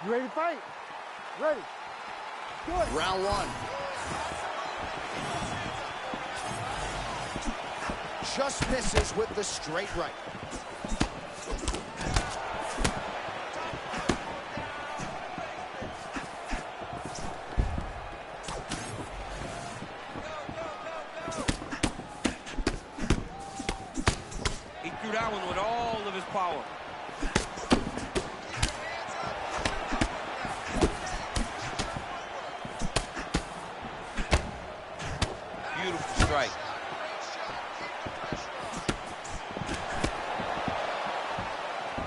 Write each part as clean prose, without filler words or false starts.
You ready to fight? Ready. Good. Round one. Just misses with the straight right. He threw that one with all of his power. Beautiful strike.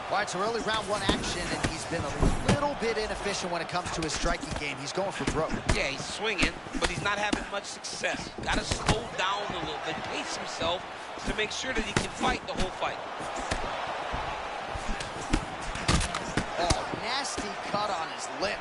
All right, so early round one action, and he's been a little bit inefficient when it comes to his striking game. He's going for broke. Yeah, he's swinging, but he's not having much success. Got to slow down a little bit, pace himself to make sure that he can fight the whole fight. Oh, nasty cut on his lip.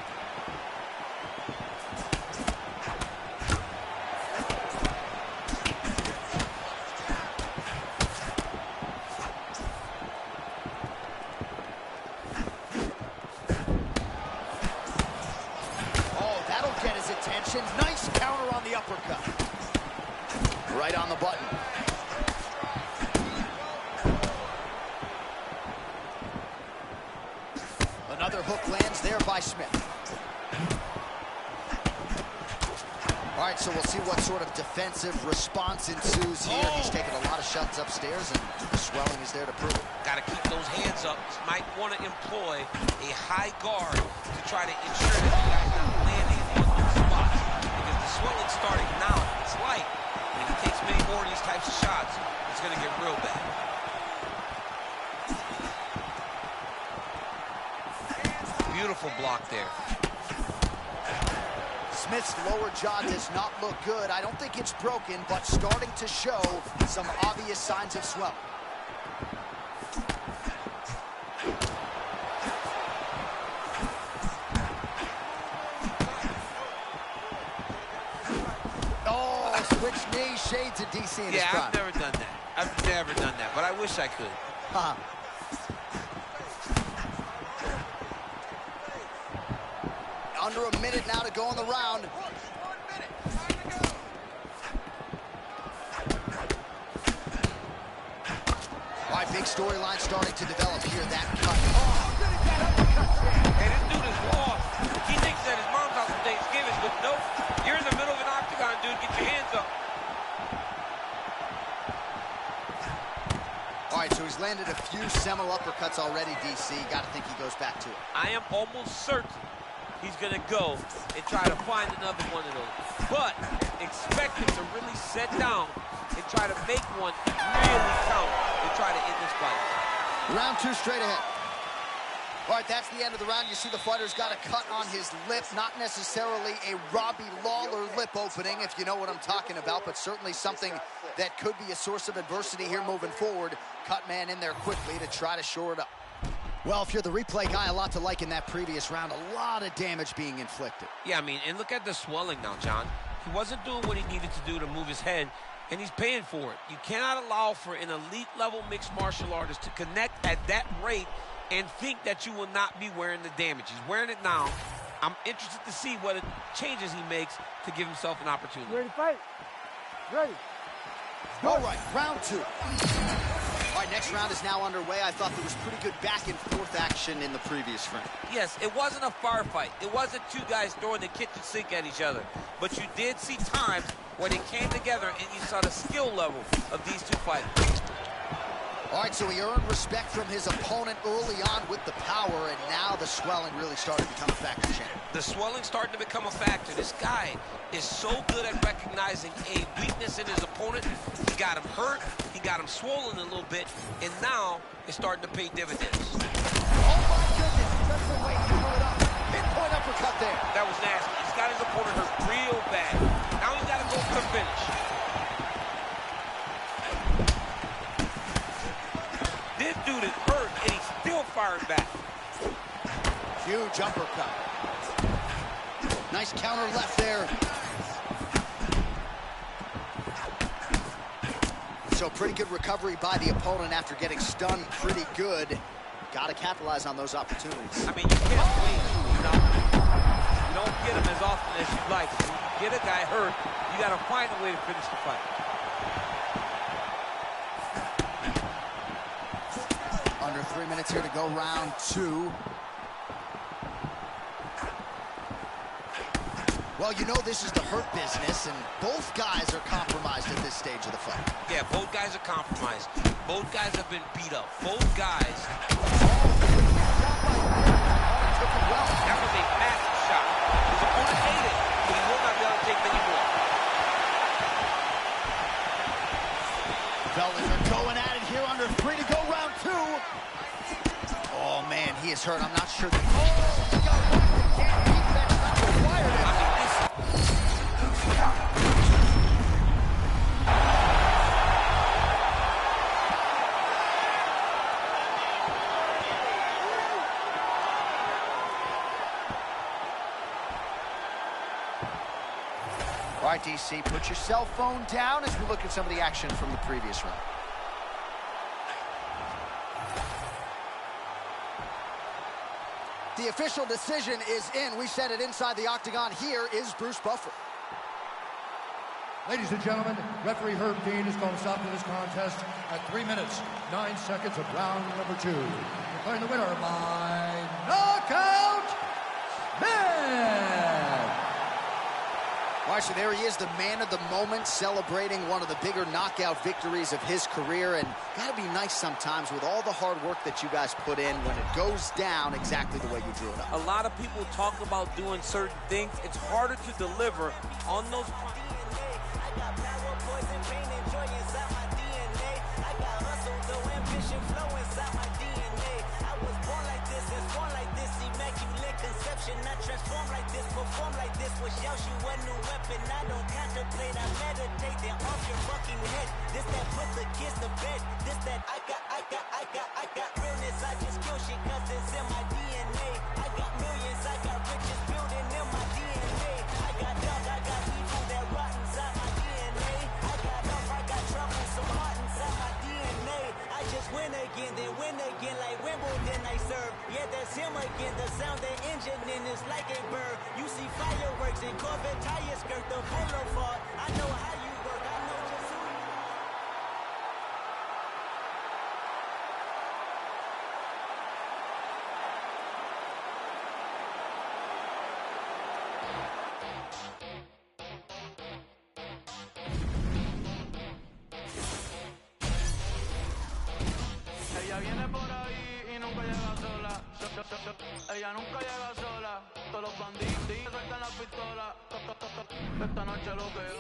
Nice counter on the uppercut. Right on the button. Another hook lands there by Smith. All right, so we'll see what sort of defensive response ensues here. Oh. He's taking a lot of shots upstairs, and the swelling is there to prove it. Got to keep those hands up. Might want to employ a high guard to try to ensure that you guys not landing in those spots. Because the swelling's starting now. It's light. When he takes many more of these types of shots, it's going to get real bad. Beautiful block there. Smith's lower jaw does not look good. I don't think it's broken, but starting to show some obvious signs of swelling. Oh, switch knee, shades of DC in his prime. I've never done that. I've never done that, but I wish I could. Under a minute now to go in the round. All right, big storyline starting to develop here. That cut. Hey, this dude is lost. He thinks that his mom's out for Thanksgiving, but nope. You're in the middle of an octagon, dude. Get your hands up. All right, so he's landed a few seminal uppercuts already, DC. Got to think he goes back to it. I am almost certain he's going to go and try to find another one of those. But expect him to really sit down and try to make one really count and try to end this fight. Round two straight ahead. All right, that's the end of the round. You see the fighter's got a cut on his lip. Not necessarily a Robbie Lawler lip opening, if you know what I'm talking about, but certainly something that could be a source of adversity here moving forward. Cut man in there quickly to try to shore it up. Well, if you're the replay guy, a lot to like in that previous round. A lot of damage being inflicted. Yeah, I mean, and look at the swelling now, John. He wasn't doing what he needed to do to move his head, and he's paying for it. You cannot allow for an elite-level mixed martial artist to connect at that rate and think that you will not be wearing the damage. He's wearing it now. I'm interested to see what changes he makes to give himself an opportunity. You ready to fight? Ready. All right, round two. All right, next round is now underway. I thought there was pretty good back and forth action in the previous round. Yes, it wasn't a firefight. It wasn't two guys throwing the kitchen sink at each other. But you did see times where they came together and you saw the skill level of these two fighters. All right, so he earned respect from his opponent early on with the power, and now the swelling really started to become a factor, champ. The swelling starting to become a factor. This guy is so good at recognizing a weakness in his opponent. He got him hurt, he got him swollen a little bit, and now it's starting to pay dividends. Oh my goodness, that's the way he blew it up. Pinpoint uppercut there. That was nasty. He's got his opponent hurt real bad. Now he's got to go for the finish. This dude is hurt, and he's still firing back. Huge uppercut. Nice counter left there. So pretty good recovery by the opponent after getting stunned pretty good. Got to capitalize on those opportunities. I mean, you can't wait. get a guy hurt, you got to find a way to finish the fight. Under 3 minutes here to go, round 2. Well, you know this is the hurt business, and both guys are compromised at this stage of the fight. Yeah, both guys are compromised. Both guys have been beat up. Both guys. That was a massive shot. His opponent ate it, but he will not be able to take many more. Fellas are going at it here, under 3 to go, round 2. Oh, man, he is hurt. I'm not sure that... Oh, he got one. Can't beat that. Not required. All right, DC, put your cell phone down as we look at some of the action from the previous round. The official decision is in. We said it inside the octagon. Here is Bruce Buffer. Ladies and gentlemen, referee Herb Dean is going to stop this contest at 3 minutes, 9 seconds of round number 2. Declaring the winner by knockout, man! All right, so there he is, the man of the moment, celebrating one of the bigger knockout victories of his career. And gotta be nice sometimes with all the hard work that you guys put in when it goes down exactly the way you drew it up. A lot of people talk about doing certain things. It's harder to deliver on those. I got power, poison, pain, and joy inside my DNA. I got hustle, though, ambition, flow inside my DNA. I was born like this, and born like this, immaculate conception. I transform like this, perform like this, was Yoshi, one new weapon. I don't contemplate, I meditate, then off your fucking head. This that put the kids to bed. This that I got realness. I just kill shit cause it's in my DNA. I got millions, I got riches building in my DNA. I got dog, I got evil that rot inside my DNA. I got love, I got trouble, some heart inside my DNA. I just win again, then win again like Wimbledon I serve. Yeah, that's him again, the sound the engine in is like a bird. You see fireworks and Corvette tires skirt the boulevard. I know how you work, I know just who you are. Ella viene por ahí y nunca llega sola. Ella nunca llega sola. Todos los bandidos sueltan la pistola. Esta noche lo que hay.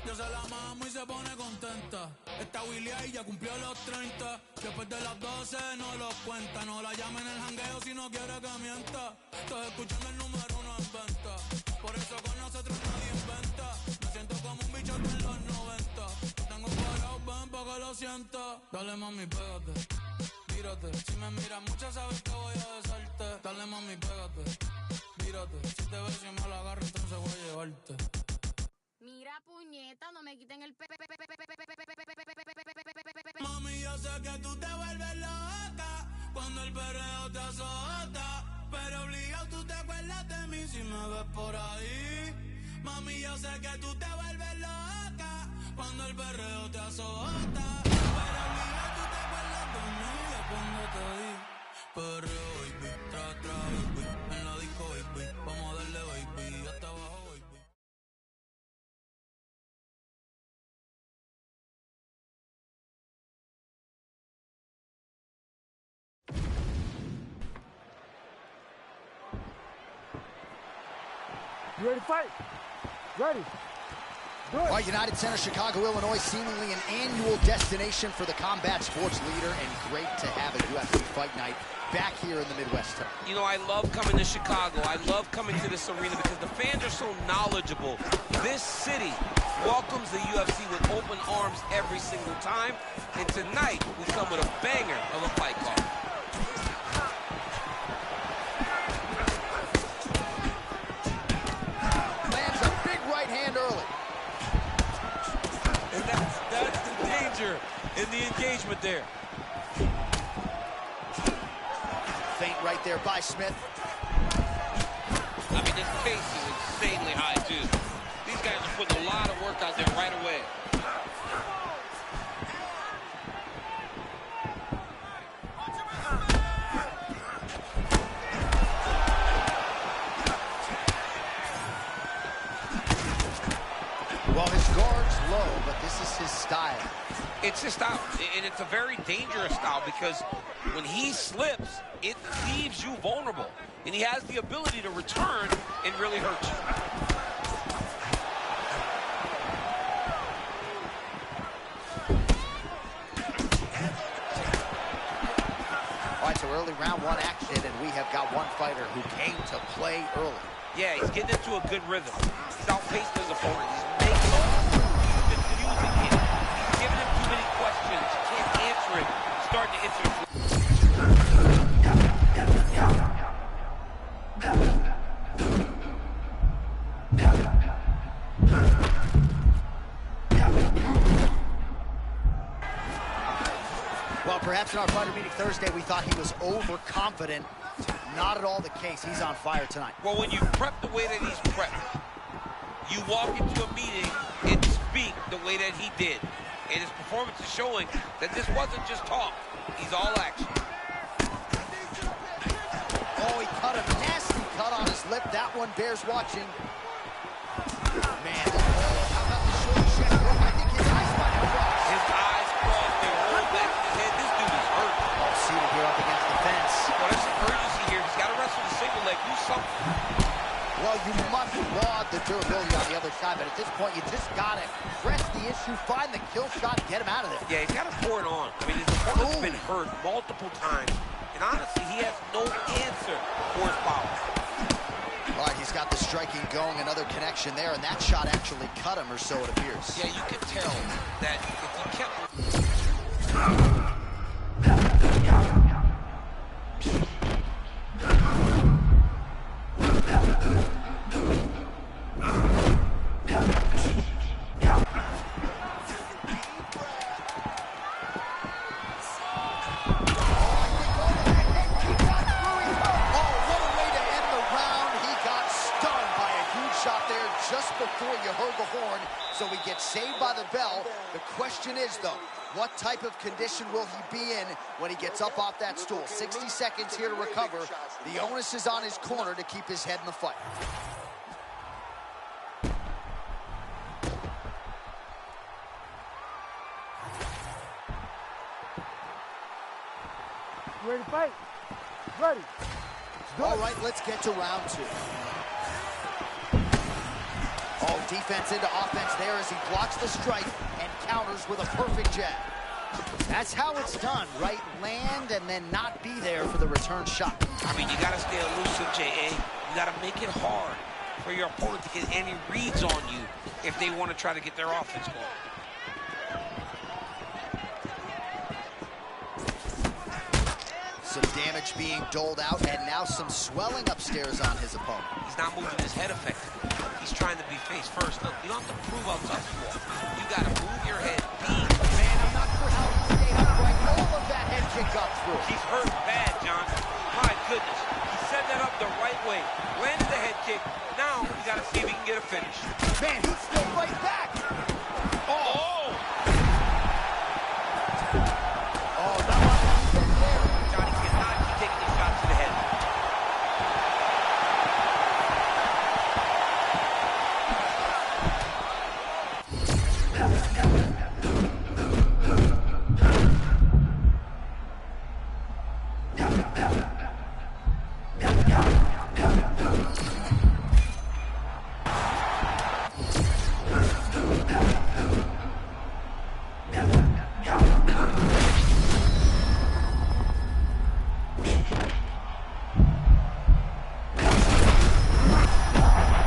Yo se la mamo y se pone contenta. Esta Willy ahí ya cumplió los 30. Después de las 12 no los cuenta. No la llamen el jangueo si no quiere que mienta. Estoy escuchando el número 1 en venta. Por eso con nosotros nadie inventa. Me siento como un bicho en los 90. Lo tengo parado, ven pa' que lo sienta. Dale mami, pégate, mírate. Si me miras mucho sabes que voy a besarte. Dale mami, pégate, mírate. Si te ves y me la agarro entonces voy a llevarte. Mira, puñeta, no me quiten el Mami, yo sé que tú te vuelves loca cuando el perreo te azota, pero obligado tú te acuerdas de mí si me ves por ahí. Mami, yo sé que tú te vuelves loca cuando el perreo te azota, pero obligado tú te acuerdas de mí de cuando te di. Perreo, baby, tra, baby, en la disco, baby, vamos a darle, baby, hasta abajo, baby. You ready to fight? Ready. Good. All right, United Center, Chicago, Illinois, seemingly an annual destination for the combat sports leader, and great to have a UFC fight night back here in the Midwest. You know, I love coming to Chicago. I love coming to this arena because the fans are so knowledgeable. This city welcomes the UFC with open arms every single time. And tonight, we come with a banger of a fight card. there. Feint right there by Smith. I mean, this pace is insanely high, too. These guys are putting a lot of work out there right away. Well, his guard's low, but this is his style. It's his style, and it's a very dangerous style because when he slips, it leaves you vulnerable. And he has the ability to return and really hurt you. All right, so early round one action, and we have got one fighter who came to play early. Yeah, he's getting into a good rhythm. He's outpaced his opponent. He's making him, he's confusing him. He's giving him too many questions. He can't answer it. He's starting to answer it. Well, perhaps in our fighter meeting Thursday, we thought he was overconfident. Not at all the case. He's on fire tonight. Well, when you prep the way that he's prepped, you walk into a meeting and speak the way that he did. And his performance is showing that this wasn't just talk. He's all action. Oh, he cut a nasty cut on his lip. That one bears watching. Man, how about the short check? I think his eyes might have crossed. His eyes crossed. They rolled back in his head. This dude is hurt. Oh, seated here up against the fence. Well, there's some urgency here. He's got to wrestle the single leg. Do something. Well, you must laud the durability on the other side, but at this point, you just got to press the issue, find the kill shot, and get him out of there. Yeah, he's got to pour it on. I mean, his opponent's been hurt multiple times, and honestly, he has no answer for his power. All right, he's got the striking going, another connection there, and that shot actually cut him, or so it appears. Yeah, you can tell that if he kept... Just before you heard the horn, so we get saved by the bell. The question is, though, what type of condition will he be in when he gets up off that stool? 60 seconds here to recover. The onus is on his corner to keep his head in the fight. You ready to fight? Ready. All right, let's get to round two. Oh, defense into offense there as he blocks the strike and counters with a perfect jab. That's how it's done, right? Land and then not be there for the return shot. I mean, you got to stay elusive, J.A. You got to make it hard for your opponent to get any reads on you if they want to try to get their offense going. Some damage being doled out, and now some swelling upstairs on his opponent. He's not moving his head effectively. He's trying to be face first. Look, you don't have to prove how tough you are. You got to move your head. Man, I'm not sure how he stayed upright. All of that head kick got through. He's hurt bad, John. My goodness. He set that up the right way. Landed the head kick. Now, you got to see if he can get a finish. Man, he's still right back. Oh! Oh, not much defense there. Johnny cannot keep taking these shots to the head.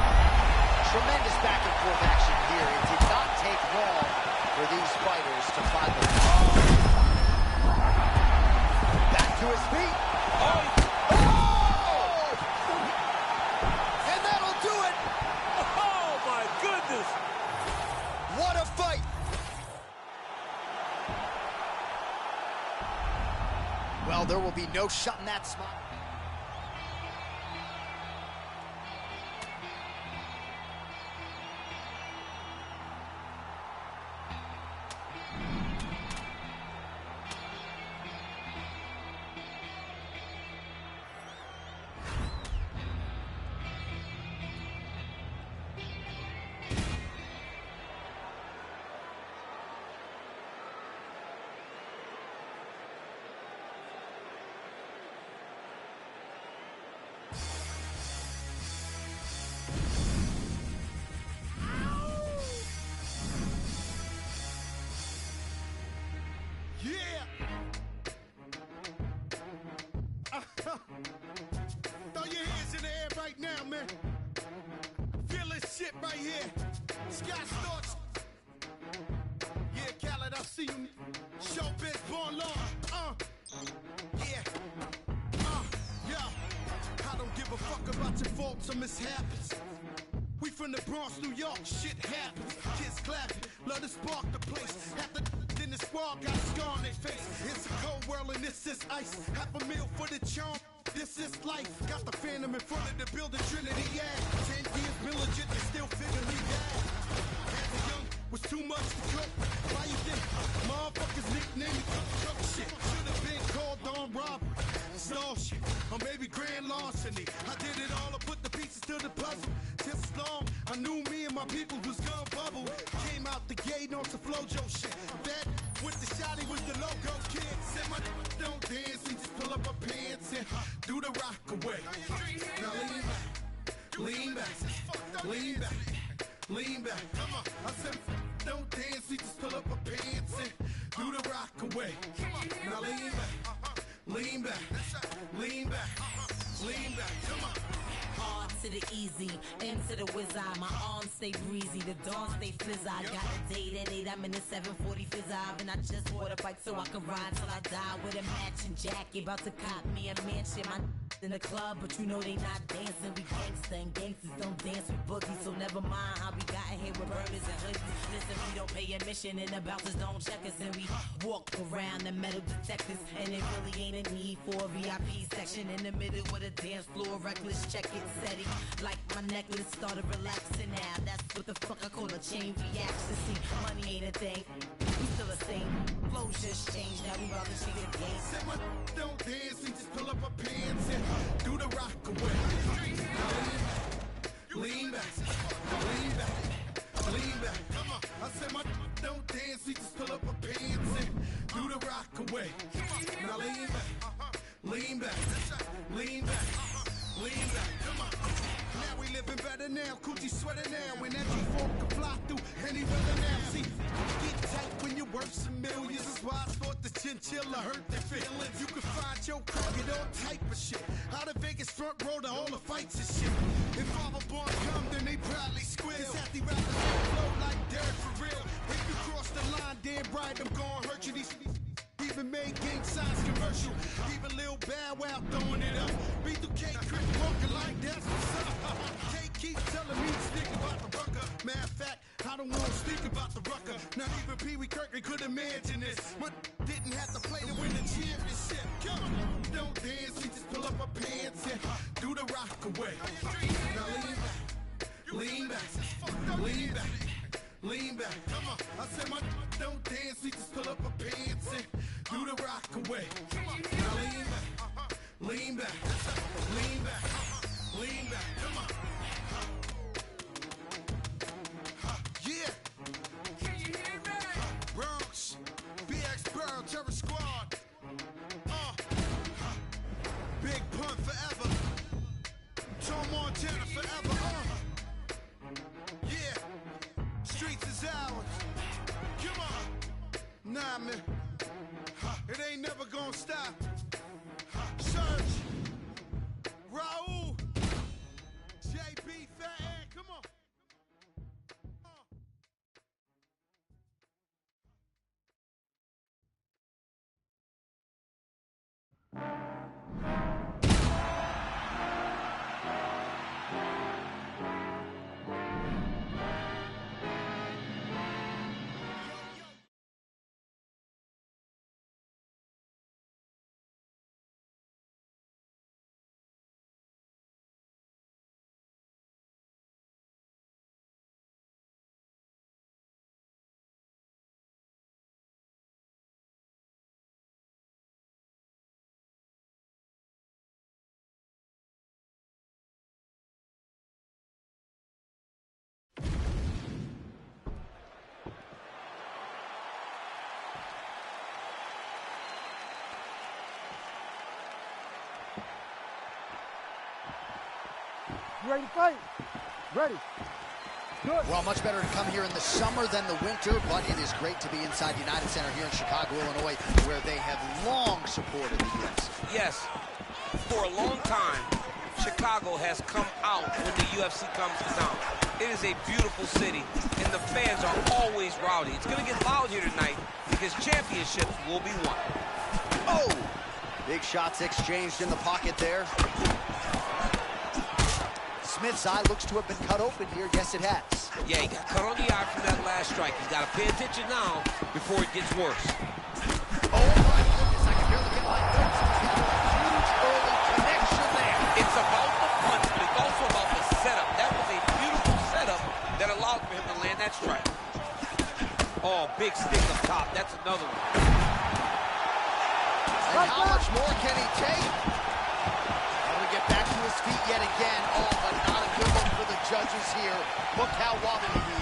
Tremendous back and forth action here. It did not take long for these fighters to find the back to his feet. Oh! And that'll do it. Oh, my goodness! What a fight. there will be no shutting that smile. Throw your hands in the air right now, man. Feel this shit right here. Sky Storch. Yeah, Khaled, I see you. Showbiz born law. Yeah. Yeah. I don't give a fuck about your faults or mishaps. We from the Bronx, New York, shit happens. Kids clapping, love to spark the place. Half the in the squad got a scar on their face. It's a cold world and this is ice. Half a meal for the charm. This is life. Got the phantom in front of the building, Trinity, yeah. 10 years militant and still figure me bad. As a young, was too much to cook. Why you think motherfuckers nickname me cook shit? Should've been called on robbery, stall shit, or maybe grand larceny. I did it all, I put the pieces to the puzzle. Just as long, I knew me and my people was gonna bubble. Came out the gate on some Flojo shit. That with the shotty was the logo kid. Said my don't dance, we just pull up our pants and do the rock away. Now lean back, lean back, lean back. Come on, I said don't dance, we just pull up our pants and do the rock away. Now lean back, lean back, lean back, lean back. Come on. Hard to the easy, into the wizard. My arms stay breezy, the dawn stay fizz. I got a date at 8, I'm in the 740 fizz. And I just bought a bike so I can ride till I die with a matching jacket. About to cop me a mansion. My in the club, but you know they not dancing. We gangsta and gangsters don't dance with boogies. So never mind how we got in here with burners and hoodies. Listen, we don't pay admission and the bouncers don't check us. And we walk around the metal detectors. And it really ain't a need for a VIP section in the middle with a dance floor. Reckless, check it, set it. Like my necklace started relaxing now. That's what the fuck I call a chain reaction. See, money ain't a thing. We still the same. Flows just changed. Now we rather see the game. Said my don't dance, we just pull up our pants and do the rock away. Lean back, lean back, lean back. Come on, I said my don't dance, we just pull up our pants and do the rock away. Now lean back, lean back, lean back, lean back. Come on. Now we living better now, coochie sweater now. When that G4 can fly through any weather now. See, get tight when you're worth some millions. That's why I thought the chinchilla hurt their feelings. You can find your crowd, get all type of shit. Out of Vegas front row to all the fights and shit. If Father Born come, then they probably squeal. These happy rappers flow like Derek for real. If you cross the line, damn right, I'm gonna hurt you. These even made gang signs commercial. Even Lil Bow Wow throwing it up. B2K Chris walking like that's what's up. K keep telling me to speak about the rucker. Matter of fact, I don't want to speak about the rucker. Not even Pee Wee Kirkland could imagine this. But didn't have to play to win the championship. Come on, don't dance, we just pull up our pants and do the rock away. Now lean back, lean back, lean back. Come on, I said my don't dance, we just pull up our pants and do the rock away. Now lean back, lean back, lean back. Come on. Yeah. Can you hear me? Bronx, BX Burrow, Terror Squad. Big Pun forever. Tom Montana forever. Yeah. Streets is ours. Come on. Nah, man. It ain't never gonna stop. Search. Raul. JB Fat. Come on. You ready to fight? Ready. Good. Well, much better to come here in the summer than the winter, but it is great to be inside United Center here in Chicago, Illinois, where they have long supported the UFC. Yes, for a long time, Chicago has come out when the UFC comes to town. It is a beautiful city, and the fans are always rowdy. It's going to get loud here tonight because championships will be won. Oh! Big shots exchanged in the pocket there. Smith's eye looks to have been cut open here. Yes, it has. Yeah, he got cut on the eye from that last strike. He's got to pay attention now before it gets worse. Oh, my goodness. I can barely get my notes. Huge early connection there. It's about the punch, but it's also about the setup. That was a beautiful setup that allowed for him to land that strike. Oh, big stick up top. That's another one. And how much more can he take? Get back to his feet yet again. Oh, but not a good look for the judges here. Look how wobbly he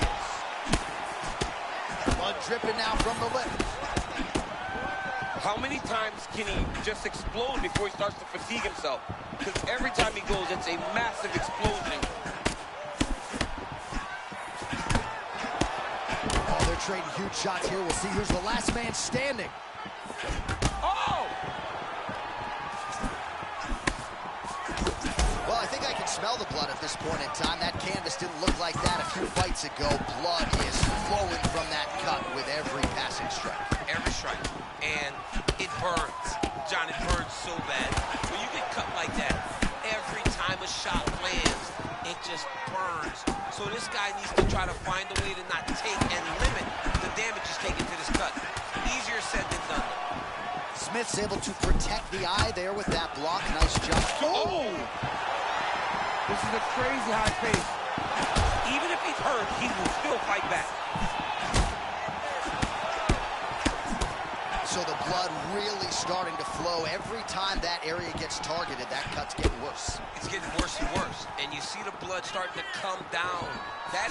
is. Blood dripping now from the lip. How many times can he just explode before he starts to fatigue himself? Because every time he goes, it's a massive explosion. Oh, they're trading huge shots here. We'll see who's the last man standing. Oh! I think I can smell the blood at this point in time. That canvas didn't look like that a few fights ago. Blood is flowing from that cut with every passing strike. Every strike. And it burns. John, it burns so bad. When you get cut like that, every time a shot lands, it just burns. So this guy needs to try to find a way to not take and limit the damage he's taken to this cut. Easier said than done. Smith's able to protect the eye there with that block. Nice job. Oh! This is a crazy high pace. Even if he's hurt, he will still fight back. So the blood really starting to flow. Every time that area gets targeted, that cut's getting worse. It's getting worse and worse. And you see the blood starting to come down. That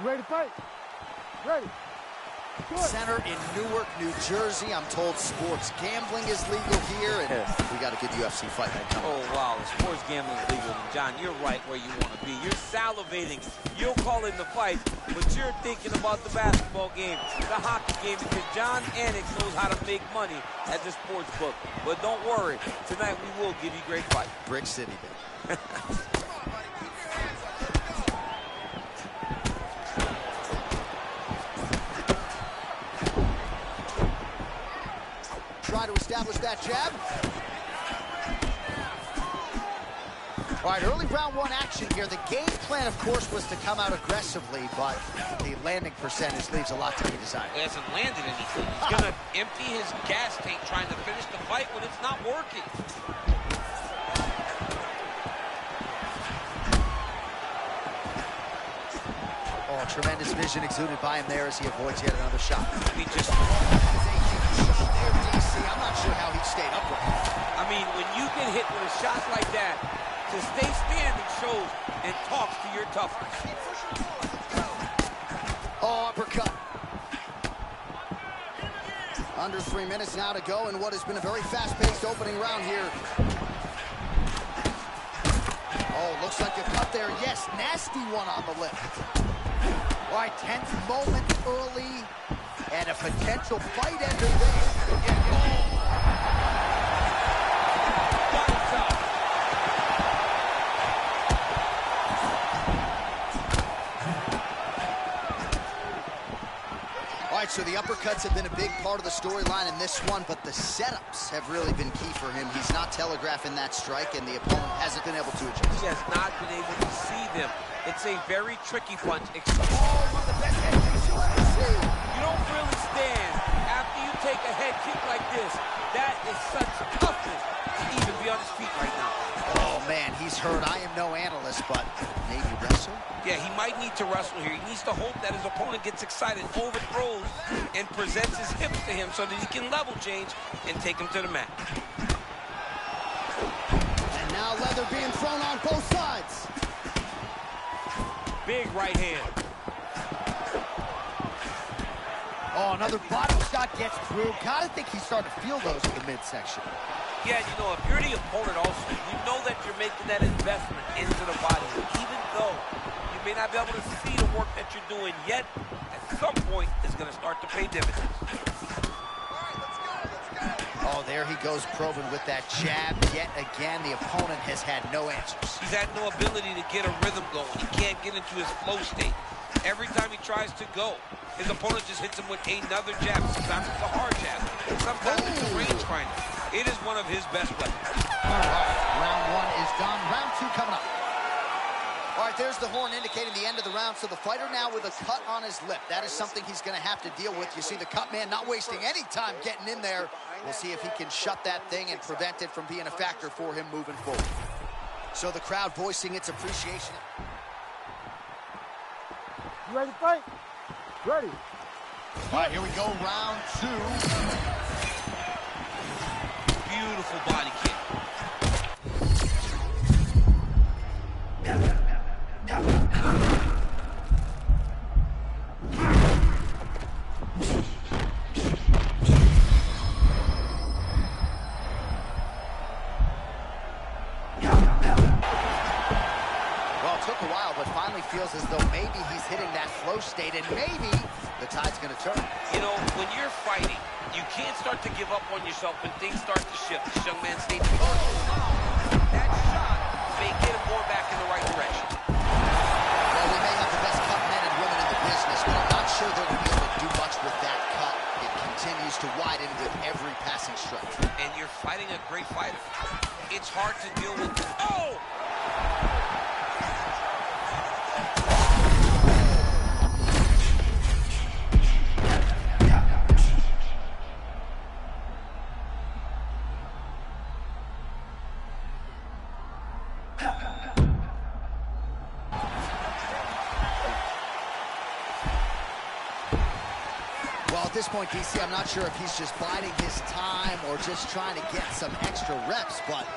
You ready to fight? Ready. Good. Center in Newark, New Jersey. I'm told sports gambling is legal here, and we got a good UFC fight night coming. Oh, wow. Sports gambling is legal. And John, you're right where you want to be. You're salivating. You're calling the fight, but you're thinking about the basketball game, the hockey game, because John Anik knows how to make money at the sports book. But don't worry. Tonight we will give you great fight. Brick City, baby. Try to establish that jab. All right, early round one action here. The game plan, of course, was to come out aggressively, but the landing percentage leaves a lot to be desired. He hasn't landed anything. He's going to empty his gas tank trying to finish the fight when it's not working. Oh, tremendous vision exuded by him there as he avoids yet another shot. He just... shot there, DC. I'm not sure how he stayed upright. I mean, when you get hit with a shot like that, to stay standing shows and talks to your toughness. Oh, uppercut. Under 3 minutes now to go in what has been a very fast-paced opening round here. Oh, looks like a cut there. Yes, nasty one on the lip. All right, tense moment early, and a potential fight ender there. All right, so the uppercuts have been a big part of the storyline in this one, but the setups have really been key for him. He's not telegraphing that strike, and the opponent hasn't been able to adjust. He has not been able to see them. It's a very tricky punch. Oh, one of the best head kicks you'll ever see. You don't really stand after you take a head kick like this. That is such toughness to even be on his feet right now. Oh, man, he's hurt. I am no analyst, but maybe wrestle? Yeah, he might need to wrestle here. He needs to hope that his opponent gets excited, overthrows, and presents his hips to him so that he can level change and take him to the mat. And now leather being thrown on both sides. Big right hand. Oh, another body shot gets through. Gotta think he's starting to feel those in the midsection. Yeah, you know, if you're the opponent also, you know that you're making that investment into the body. Even though you may not be able to see the work that you're doing yet, at some point, it's going to start to pay dividends. Oh, there he goes probing with that jab. Yet again, the opponent has had no answers. He's had no ability to get a rhythm going. He can't get into his flow state. Every time he tries to go, his opponent just hits him with another jab. Sometimes it's a hard jab. Sometimes it's a range finder. It is one of his best weapons. All right, round one is done. Round two coming up. All right, there's the horn indicating the end of the round. So the fighter now with a cut on his lip. That is something he's going to have to deal with. You see the cut man not wasting any time getting in there. We'll see if he can shut that thing and prevent it from being a factor for him moving forward. So the crowd voicing its appreciation. You ready to fight? Ready. All right, here we go, round two. Beautiful body kick. Well, it took a while, but finally feels as though maybe he's hitting that flow state, and maybe the tide's going to turn. You know, when you're fighting, you can't start to give up on yourself when things start to shift. This young man stays that shot may get him going back in the right direction. Well, we may have the best cut men and women in the business, but I'm not sure they're going to be able to do much with that cut. It continues to widen with every passing strike. And you're fighting a great fighter. It's hard to deal with. Oh! Well, at this point, DC, I'm not sure if he's just biding his time or just trying to get some extra reps, but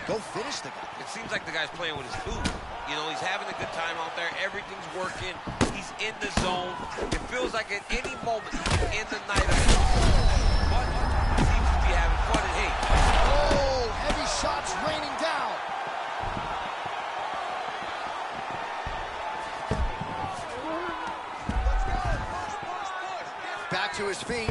go finish the guy. It seems like the guy's playing with his food. You know, he's having a good time out there. Everything's working. He's in the zone. It feels like at any moment he can end the night of it. But he seems to be having fun and hey. Oh, heavy shots raining down. Back to his feet.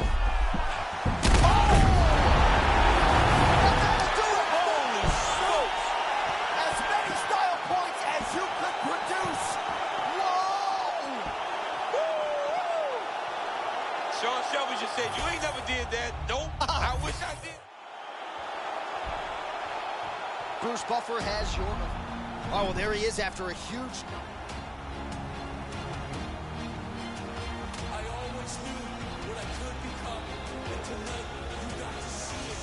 Sean Shelby just said, you ain't never did that. Nope, I wish I did. Bruce Buffer has your... Oh, well, there he is after a huge... I always knew what I could become, and tonight you got to see it.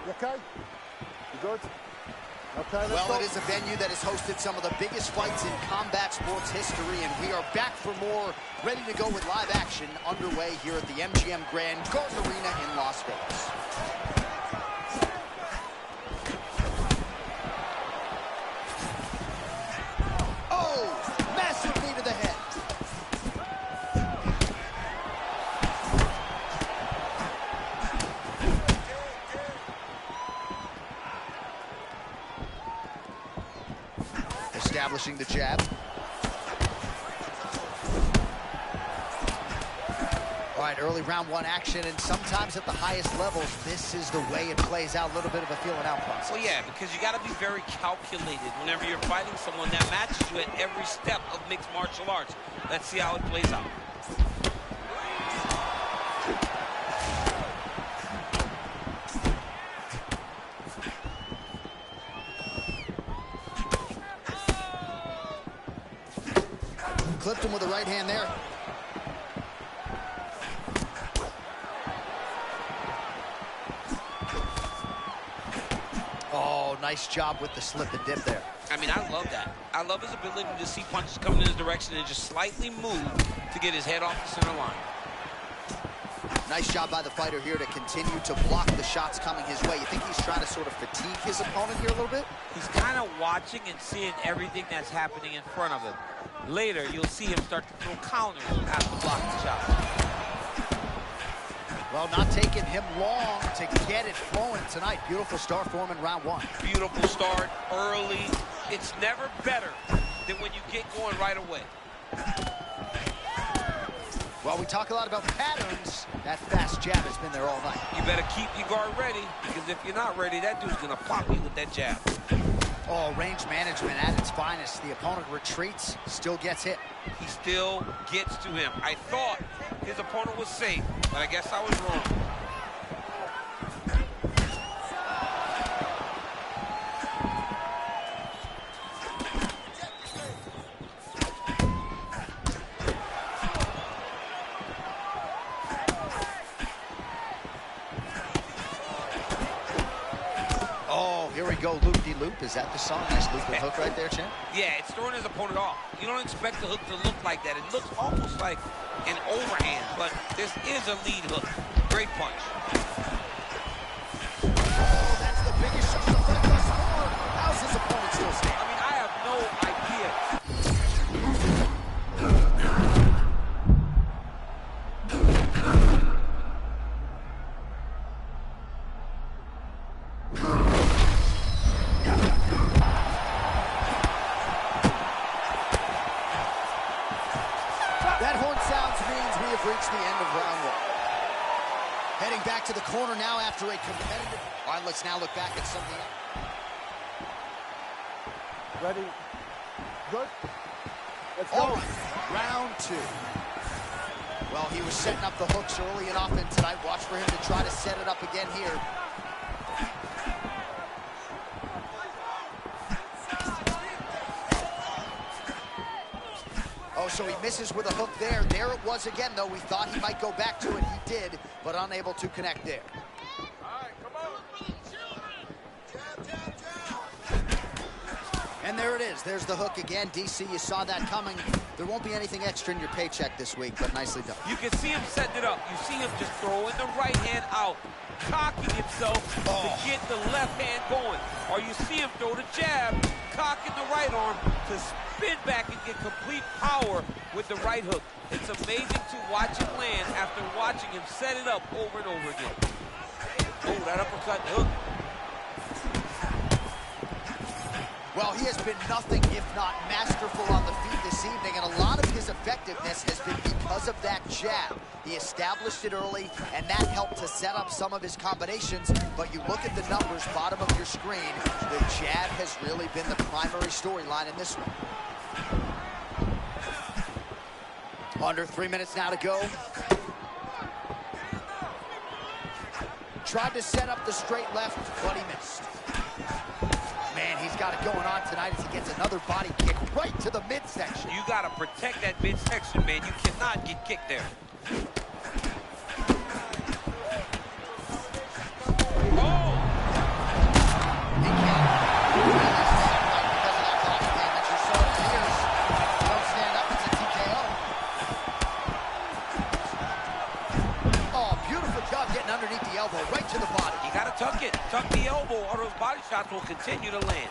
You okay? You good? Okay, Well, it is a venue that has hosted some of the biggest fights in combat sports history, and we are back for more, ready to go with live action underway here at the MGM Grand Garden Arena in Las Vegas. Oh, massive knee to the head. Establishing the jab. All right, early round one action, and sometimes at the highest levels, this is the way it plays out, a little bit of a feeling out process. Well, yeah, because you got to be very calculated whenever you're fighting someone that matches you at every step of mixed martial arts. Let's see how it plays out. Clipped him with the right hand there. Oh, nice job with the slip and dip there. I mean, I love that. I love his ability to see punches coming in his direction and just slightly move to get his head off the center line. Nice job by the fighter here to continue to block the shots coming his way. You think he's trying to sort of fatigue his opponent here a little bit? He's kind of watching and seeing everything that's happening in front of him. Later, you'll see him start to throw counters after blocking the shots. Well, not taking him long to get it flowing tonight. Beautiful start for him in round one. Beautiful start early. It's never better than when you get going right away. Well, we talk a lot about patterns. That fast jab has been there all night. You better keep your guard ready, because if you're not ready, that dude's gonna pop you with that jab. Oh, range management at its finest. The opponent retreats, still gets hit. He still gets to him. I thought his opponent was safe, but I guess I was wrong. Here we go, loop-de-loop. Is that the song? Nice loop-de hook right there, champ. Yeah, it's throwing his opponent off. You don't expect the hook to look like that. It looks almost like an overhand, but this is a lead hook. Great punch. Oh, that's the biggest shot of the fight thus far. How's his opponent still stand? I mean, I have no idea. That horn sounds means we have reached the end of round one. Heading back to the corner now after a competitive... All right, let's now look back at something. Ready? Good? Let's go. All right, round two. Well, he was setting up the hooks early and often tonight. Watch for him to try to set it up again here. Oh, so he misses with a hook there. There it was again, though. We thought he might go back to it. He did, but unable to connect there. All right, come on. And there it is. There's the hook again. DC, you saw that coming. There won't be anything extra in your paycheck this week, but nicely done. You can see him setting it up. You see him just throwing the right hand out, cocking himself to get the left hand going. Or you see him throw the jab, cocking the right arm to spin back and get complete power with the right hook. It's amazing to watch him land after watching him set it up over and over again. Oh, that uppercut hook. Well, he has been nothing if not masterful on the feet this evening, and a lot of his effectiveness has been because of that jab. He established it early, and that helped to set up some of his combinations, but you look at the numbers, bottom of your screen, the jab has really been the primary storyline in this one. Under 3 minutes now to go. Tried to set up the straight left, but he missed. Man, he's got it going on tonight as he gets another body kick right to the midsection. You got to protect that midsection, man. You cannot get kicked there. Oh! He can't really stand right because of that body damage. Or so it appears. You don't stand up, it's a TKO. Oh, beautiful job getting underneath the elbow, right to the body. You got to tuck it. Tuck the elbow, or those body shots will continue to land.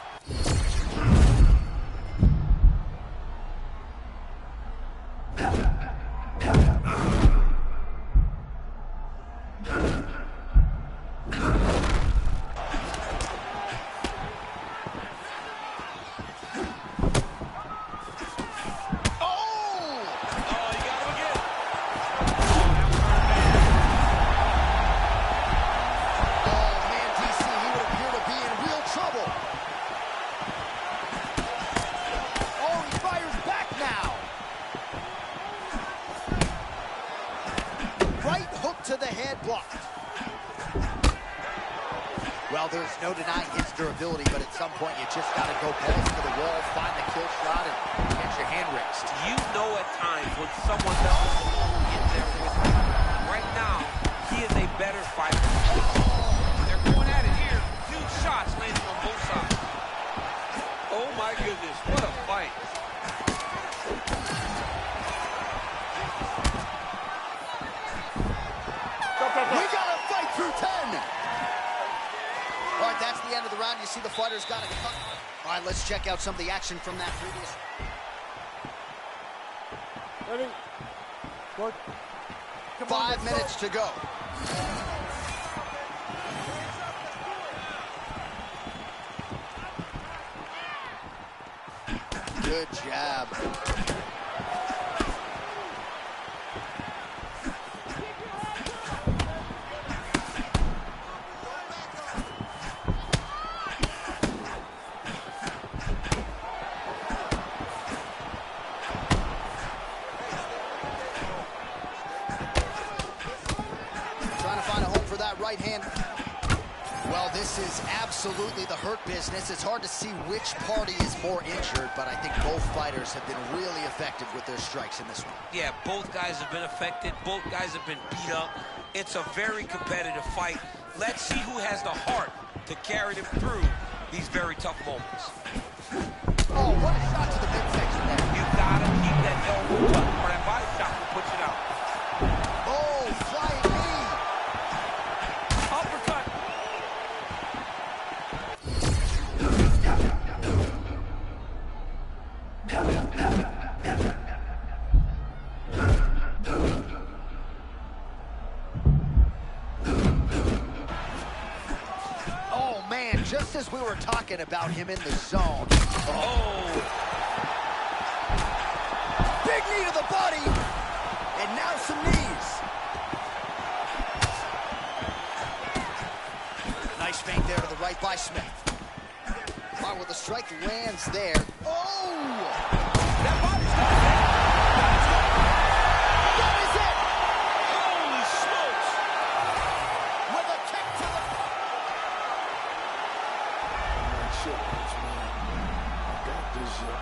To the head blocked. Well, there's no denying his durability, but at some point you just got to go balls to the wall, find the kill shot, and get your hand raised. You know at times when someone doesn't get there with him. Right now, he is a better fighter. They're going at it here. Huge shots landing on both sides. Oh my goodness, what a fight. We got to fight through 10. All right, that's the end of the round. You see the fighters got a cut. All right, let's check out some of the action from that previous. Ready? Good. 5 minutes to go. Good jab. Right hand. Well, this is absolutely the hurt business. It's hard to see which party is more injured, but I think both fighters have been really effective with their strikes in this one. Yeah, both guys have been affected. Both guys have been beat up. It's a very competitive fight. Let's see who has the heart to carry them through these very tough moments. Oh, what a shot to the midsection there. You gotta keep that elbow tucked, or that body shot will put you out. Oh, flying knee. Uppercut. Oh, man, just as we were talking about him in the zone. Oh. Big knee to the body. And now some knees. Nice feint there to the right by Smith. Oh, well, the strike lands there. Oh! That body's gonna That is it! Holy smokes! With a kick to the... Shit, man. I got this shit.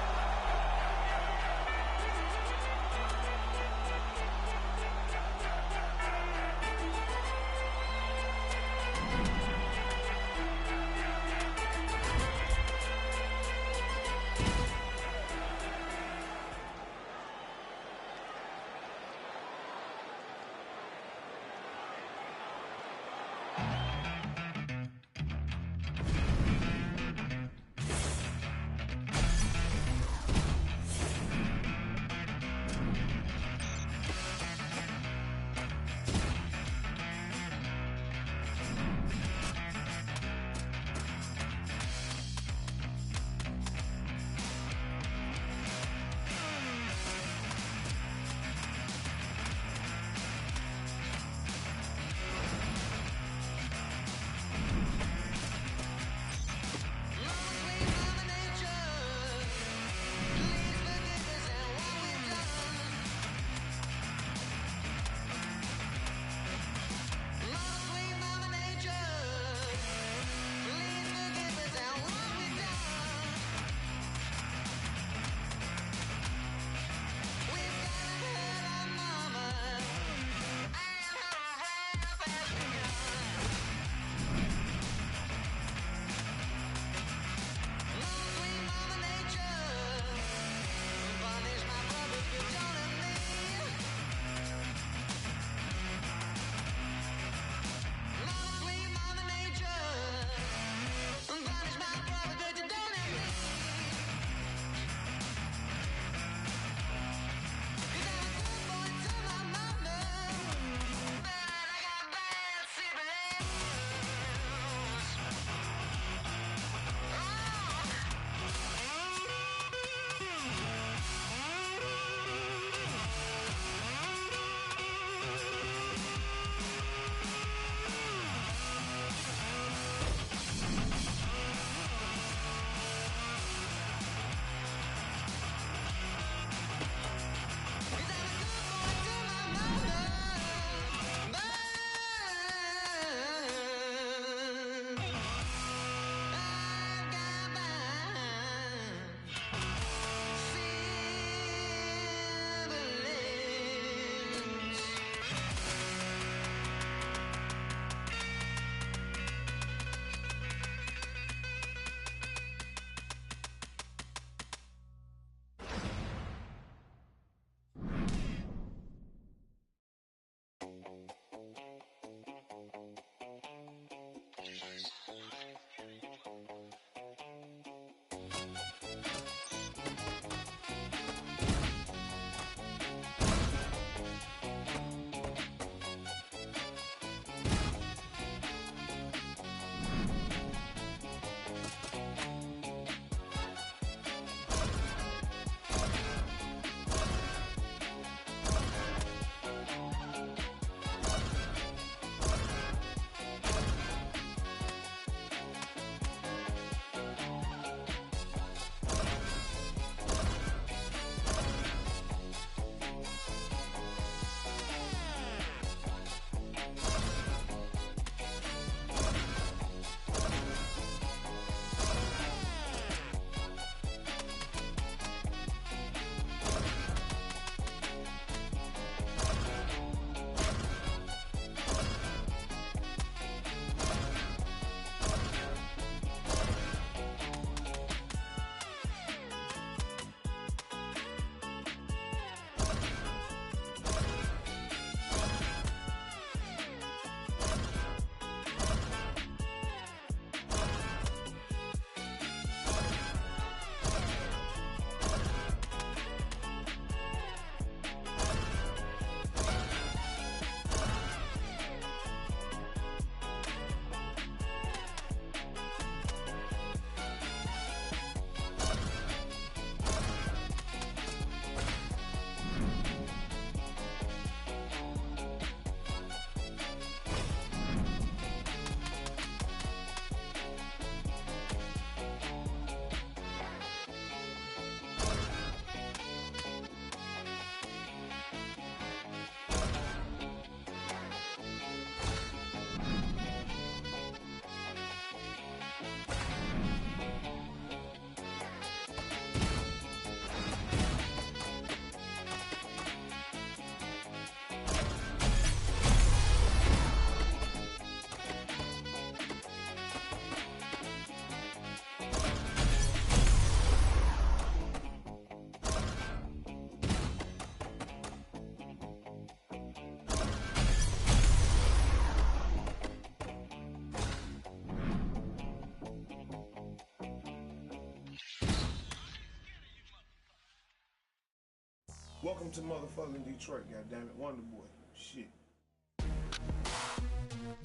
Welcome to motherfucking Detroit, goddammit. Wonder Boy. Shit.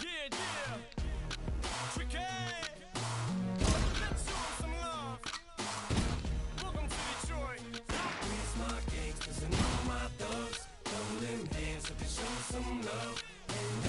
Yeah, Tricky. Let's show 'em some love. Welcome to Detroit. Where's my gangsters and all my thugs? Throw them hands up and show some love. And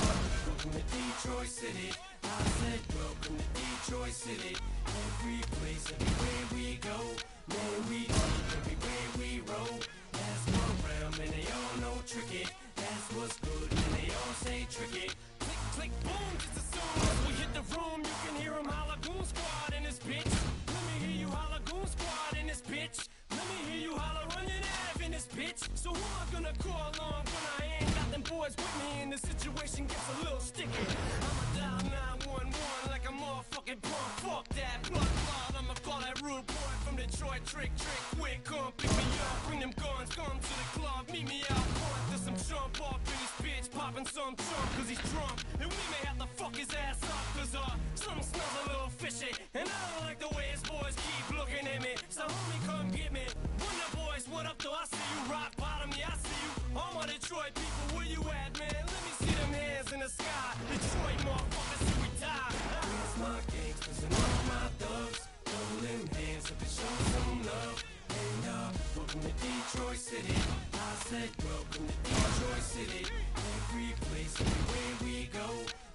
welcome to Detroit City. I said welcome to Detroit City. Every place, everywhere we go. Man, we deep everywhere we roll. That's one round, man, they all know Tricky. That's what's good, man, they all say Tricky. Click, click, boom, just as soon as we hit the room, you can hear 'em holla Goon Squad in this bitch. Let me hear you holla Goon Squad in this bitch. Let me hear you holla running Ave in this bitch. So who am I gonna call on when I ain't got them boys with me and the situation gets a little sticky? I'ma dial 911 like a motherfucking punk. Fuck that blood clot, I'ma call that rude boy from Detroit. Trick, quick, come pick me up. Bring them guns, come to the club, meet me out front. There's some chump off in this bitch, popping some chump cause he's drunk. And we may have to fuck his ass up cause something smells a little fishy. And I don't like the way his boys keep looking at me. So homie, come get me. Wonder boys, what up though? I see you. Rock bottom, yeah, I see you. All my Detroit people, where you at, man? Let me see them hands in the sky. Detroit motherfuckers, see we die. Where's my gangsters and all my thugs? Throw them hands up and show some love. And welcome to Detroit City. I said welcome to Detroit City. Every place, everywhere we go.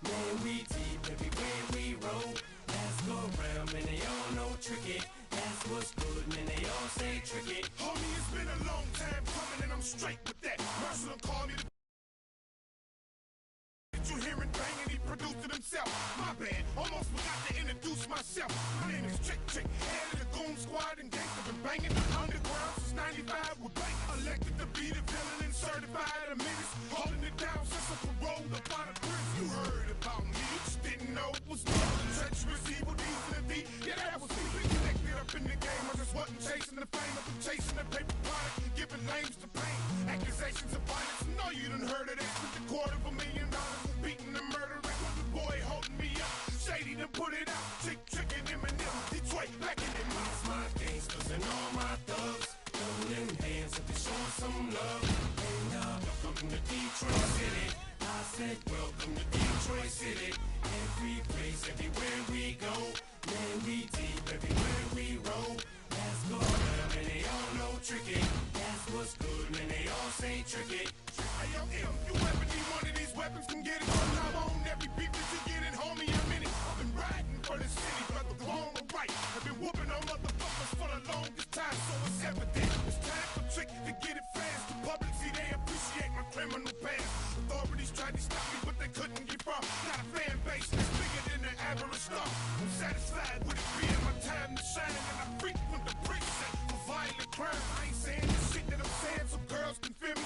Man, we deep everywhere we roll. Let's go round, man, they all know Tricky. That's what's good, man, they all say Tricky. Homie, it's been a long time coming and I'm straight with that. Marshall call me the you hearing banging, he produced it himself. My bad, almost forgot to introduce myself. My name is Trick, head of the Goon Squad and gangsta been banging underground since 95 with banging. Elected to be the villain and certified a menace. Holding it down since I paroled up out of prison. You heard about me, you just didn't know it was me. The treacherous evil D's and the D, yeah that was me. Been connected up in the game, I just wasn't chasing the fame. I've been chasing the paper product and giving names to pain. Accusations of violence, no you done heard of that. With $250,000 beating the murder rate with the boy holding me up. Shady done put it out, tricking him and them. Detroit backing them up. My gangsters and all my thugs. Throw them hands up and show some love. And welcome to Detroit City. I said welcome to Detroit City. Every place, everywhere we go. Man, we deep everywhere we roll. Let's go down, and they all know Tricky. That's what's good, man, they all say Tricky. Hey, yo, M, you ever need one of these weapons? Can get it from now on. Every beat that you get in, homie, I'm in it. I've been riding for the city, whether wrong or right. I've been whooping on motherfuckers for the longest time, so it's evident. It's time for Trick to get it fast. The public, see, they appreciate my criminal past. Authorities tried to stop me, but they couldn't get far. Got a fan base that's bigger than the average star. I'm satisfied with it being my time to shine, and I frequent the precinct for violent crime. I ain't saying the shit that I'm saying, so girls can feel me.